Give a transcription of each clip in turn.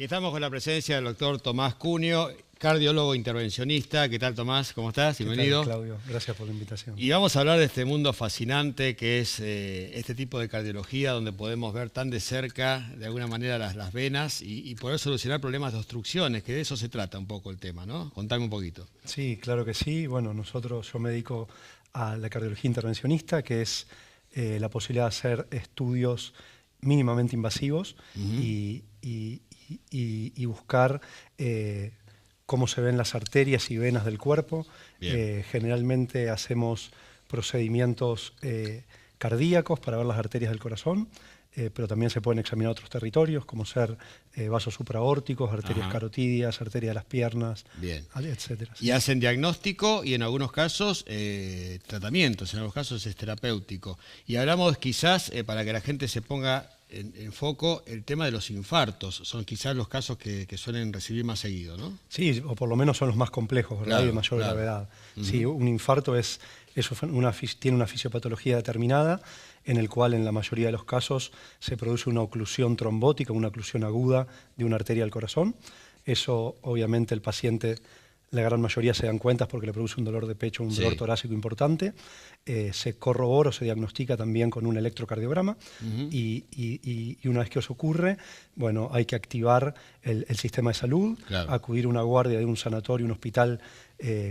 estamos con la presencia del doctor Tomás Cunio, cardiólogo intervencionista. ¿Qué tal, Tomás? ¿Cómo estás? Bienvenido. ¿Qué tal, Claudio? Gracias por la invitación. Y vamos a hablar de este mundo fascinante que es este tipo de cardiología, donde podemos ver tan de cerca, de alguna manera, las venas y poder solucionar problemas de obstrucciones, que de eso se trata un poco el tema, ¿no? Contame un poquito. Sí, claro que sí. Bueno, yo me dedico a la cardiología intervencionista, que es la posibilidad de hacer estudios mínimamente invasivos y buscar cómo se ven las arterias y venas del cuerpo. Generalmente hacemos procedimientos cardíacos para ver las arterias del corazón, pero también se pueden examinar otros territorios, como ser vasos supraórticos, arterias carotidias, arterias de las piernas, etcétera. Y hacen diagnóstico y en algunos casos tratamientos, en algunos casos es terapéutico. Y hablamos quizás, para que la gente se ponga en foco, el tema de los infartos. Son quizás los casos que suelen recibir más seguido, ¿no? Sí, o por lo menos son los más complejos, ¿verdad? Y de mayor gravedad. Sí, un infarto tiene una fisiopatología determinada, en el cual en la mayoría de los casos se produce una oclusión trombótica, una oclusión aguda de una arteria del corazón. Eso, obviamente, el paciente, la gran mayoría se dan cuenta porque le produce un dolor de pecho, un dolor torácico importante. Se corrobora o se diagnostica también con un electrocardiograma y una vez que eso ocurre, bueno, hay que activar el sistema de salud, acudir a una guardia de un sanatorio, un hospital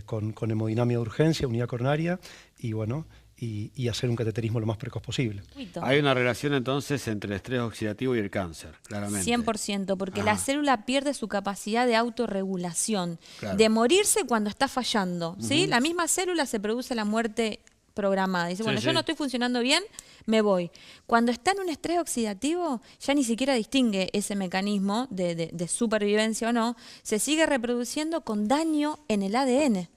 con hemodinamia de urgencia, unidad coronaria y bueno, y hacer un cateterismo lo más precoz posible. Hay una relación entonces entre el estrés oxidativo y el cáncer, claramente. 100%, porque la célula pierde su capacidad de autorregulación, de morirse cuando está fallando, ¿sí? La misma célula se produce la muerte programada. Dice, bueno, yo no estoy funcionando bien, me voy. Cuando está en un estrés oxidativo, ya ni siquiera distingue ese mecanismo de supervivencia o no, se sigue reproduciendo con daño en el ADN.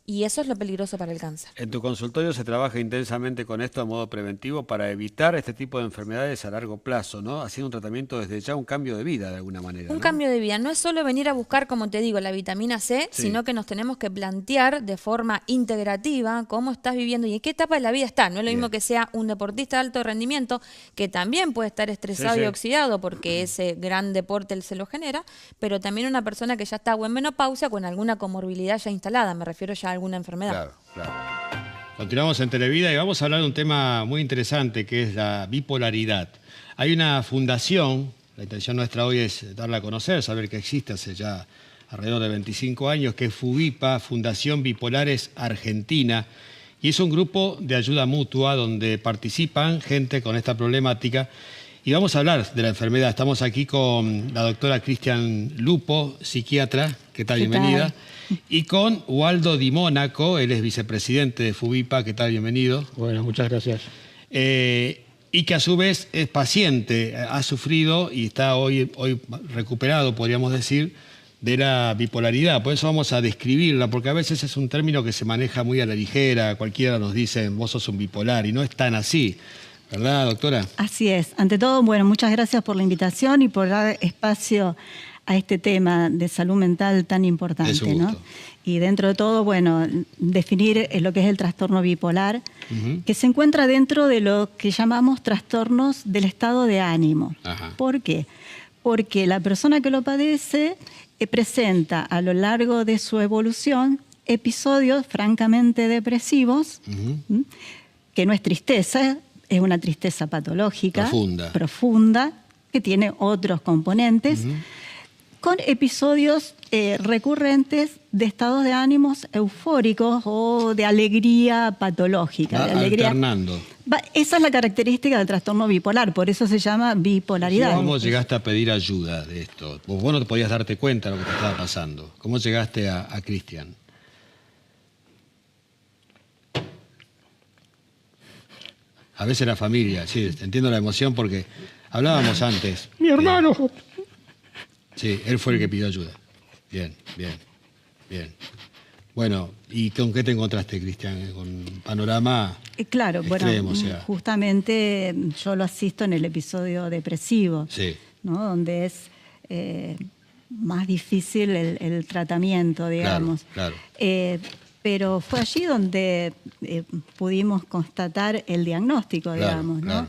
Y eso es lo peligroso para el cáncer. En tu consultorio se trabaja intensamente con esto a modo preventivo para evitar este tipo de enfermedades a largo plazo, ¿no? Haciendo un tratamiento desde ya, un cambio de vida de alguna manera. Un cambio de vida. No es solo venir a buscar, como te digo, la vitamina C, sino que nos tenemos que plantear de forma integrativa cómo estás viviendo y en qué etapa de la vida estás. No es lo mismo que sea un deportista de alto rendimiento, que también puede estar estresado y oxidado porque ese gran deporte se lo genera, pero también una persona que ya está o en menopausia con alguna comorbilidad ya instalada, me refiero ya a alguna enfermedad. Continuamos en Televida y vamos a hablar de un tema muy interesante que es la bipolaridad. Hay una fundación, la intención nuestra hoy es darla a conocer, saber que existe hace ya alrededor de 25 años, que es FUBIPA, Fundación Bipolares Argentina, y es un grupo de ayuda mutua donde participan gente con esta problemática. Y vamos a hablar de la enfermedad. Estamos aquí con la doctora Cristian Lupo, psiquiatra. ¿Qué tal? Bienvenida. Y con Waldo Di Mónaco, él es vicepresidente de FUBIPA. ¿Qué tal? Bienvenido. Bueno, muchas gracias. Y que a su vez es paciente, ha sufrido y está hoy recuperado, podríamos decir, de la bipolaridad. Por eso vamos a describirla, porque a veces es un término que se maneja muy a la ligera. Cualquiera nos dice, vos sos un bipolar, y no es tan así. ¿Verdad, doctora? Así es. Ante todo, bueno, muchas gracias por la invitación y por dar espacio a este tema de salud mental tan importante, ¿no? Y dentro de todo, bueno, definir lo que es el trastorno bipolar, que se encuentra dentro de lo que llamamos trastornos del estado de ánimo. ¿Por qué? Porque la persona que lo padece presenta a lo largo de su evolución episodios francamente depresivos, que no es tristeza, es una tristeza patológica, profunda, que tiene otros componentes, con episodios recurrentes de estados de ánimos eufóricos o de alegría patológica. Alternando. Esa es la característica del trastorno bipolar, por eso se llama bipolaridad. ¿Cómo llegaste a pedir ayuda de esto? Vos no te podías darte cuenta de lo que te estaba pasando. ¿Cómo llegaste a Cristian? A veces la familia, sí, entiendo la emoción porque hablábamos antes. ¡Mi hermano! Sí, él fue el que pidió ayuda. Bien. Bueno, ¿y con qué te encontraste, Cristian? ¿Con un panorama extremo? Bueno, justamente yo lo asisto en el episodio depresivo, ¿no? Donde es más difícil el tratamiento, digamos. Pero fue allí donde pudimos constatar el diagnóstico, digamos, ¿no?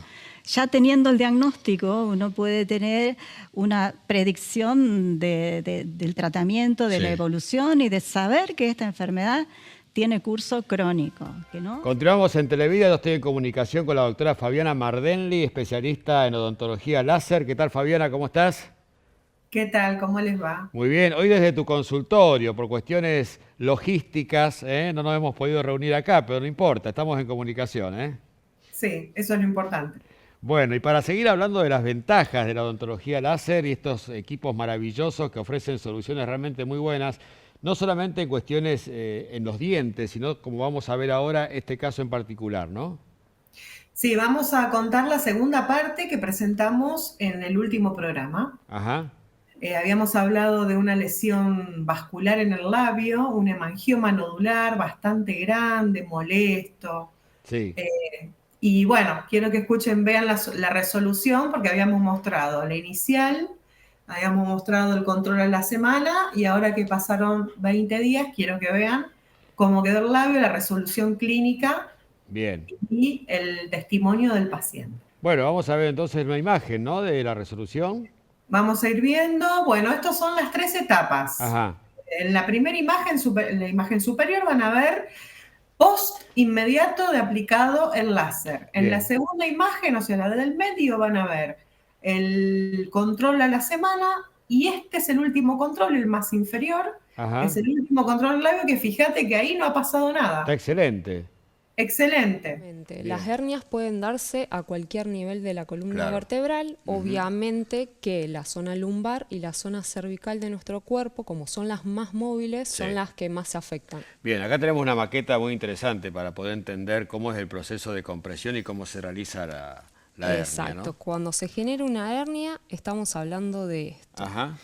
ya teniendo el diagnóstico, uno puede tener una predicción del tratamiento, de la evolución y de saber que esta enfermedad tiene curso crónico. ¿No? Continuamos en Televida. Yo estoy en comunicación con la doctora Fabiana Mardenli, especialista en odontología láser. ¿Qué tal, Fabiana? ¿Cómo estás? ¿Qué tal? ¿Cómo les va? Muy bien. Hoy desde tu consultorio, por cuestiones logísticas, no nos hemos podido reunir acá, pero no importa, estamos en comunicación. Sí, eso es lo importante. Bueno, y para seguir hablando de las ventajas de la odontología láser y estos equipos maravillosos que ofrecen soluciones realmente muy buenas, no solamente en cuestiones en los dientes, sino como vamos a ver ahora, este caso en particular, ¿no? Sí, vamos a contar la segunda parte que presentamos en el último programa. Ajá. Habíamos hablado de una lesión vascular en el labio, un hemangioma nodular bastante grande, molesto. Sí. Y bueno, quiero que escuchen, vean la resolución, porque habíamos mostrado la inicial, habíamos mostrado el control a la semana, y ahora que pasaron 20 días, quiero que vean cómo quedó el labio, la resolución clínica. Bien. Y el testimonio del paciente. Bueno, vamos a ver entonces una imagen, ¿no?, de la resolución. Vamos a ir viendo, bueno, estas son las 3 etapas. Ajá. En la primera imagen, en la imagen superior, van a ver post inmediato de aplicado el láser. En la segunda imagen, o sea, la del medio, van a ver el control a la semana, y este es el último control, el más inferior. Ajá. Es el último control del labio, que fíjate que ahí no ha pasado nada. Está excelente. Excelente. Las hernias pueden darse a cualquier nivel de la columna vertebral. Obviamente que la zona lumbar y la zona cervical de nuestro cuerpo, como son las más móviles, son las que más se afectan. Bien, acá tenemos una maqueta muy interesante para poder entender cómo es el proceso de compresión y cómo se realiza la hernia. Exacto. Cuando se genera una hernia, estamos hablando de esto. Ajá.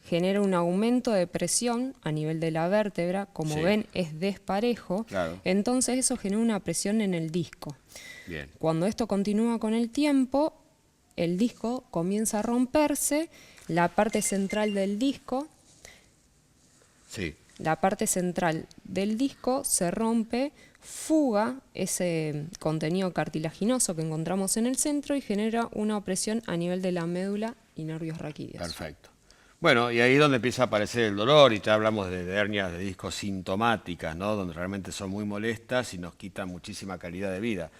Genera un aumento de presión a nivel de la vértebra, como ven es desparejo, entonces eso genera una presión en el disco. Bien. Cuando esto continúa con el tiempo, el disco comienza a romperse, la parte central del disco, la parte central del disco se rompe, fuga ese contenido cartilaginoso que encontramos en el centro y genera una opresión a nivel de la médula y nervios raquídeos. Perfecto. Bueno, y ahí es donde empieza a aparecer el dolor, y ya hablamos de hernias de disco sintomáticas, ¿no?, donde realmente son muy molestas y nos quitan muchísima calidad de vida.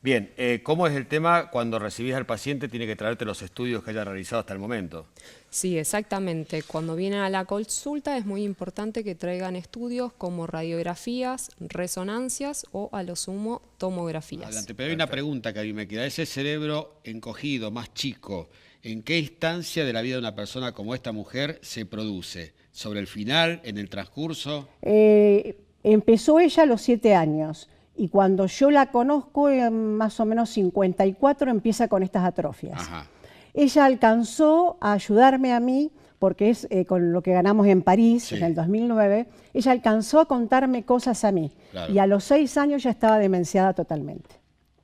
Bien, ¿cómo es el tema cuando recibís al paciente? Tiene que traerte los estudios que haya realizado hasta el momento. Sí, exactamente. Cuando vienen a la consulta es muy importante que traigan estudios como radiografías, resonancias o a lo sumo tomografías. Adelante, pero hay una pregunta que a mí me queda. Ese cerebro encogido, más chico, ¿en qué instancia de la vida de una persona como esta mujer se produce? ¿Sobre el final, en el transcurso? Empezó ella a los 7 años y cuando yo la conozco, más o menos 54, empieza con estas atrofias. Ajá. Ella alcanzó a ayudarme a mí, porque es con lo que ganamos en París en el 2009, ella alcanzó a contarme cosas a mí. Claro. Y a los 6 años ya estaba demenciada totalmente.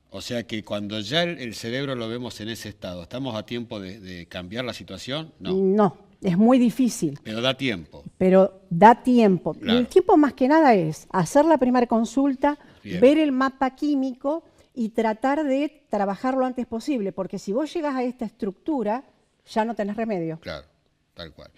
O sea que cuando ya el cerebro lo vemos en ese estado, ¿estamos a tiempo de cambiar la situación? No. No, es muy difícil. Pero da tiempo. Pero da tiempo. Claro. Y el tiempo más que nada es hacer la primera consulta, ver el mapa químico y tratar de trabajar lo antes posible, porque si vos llegas a esta estructura, ya no tenés remedio. Claro, tal cual.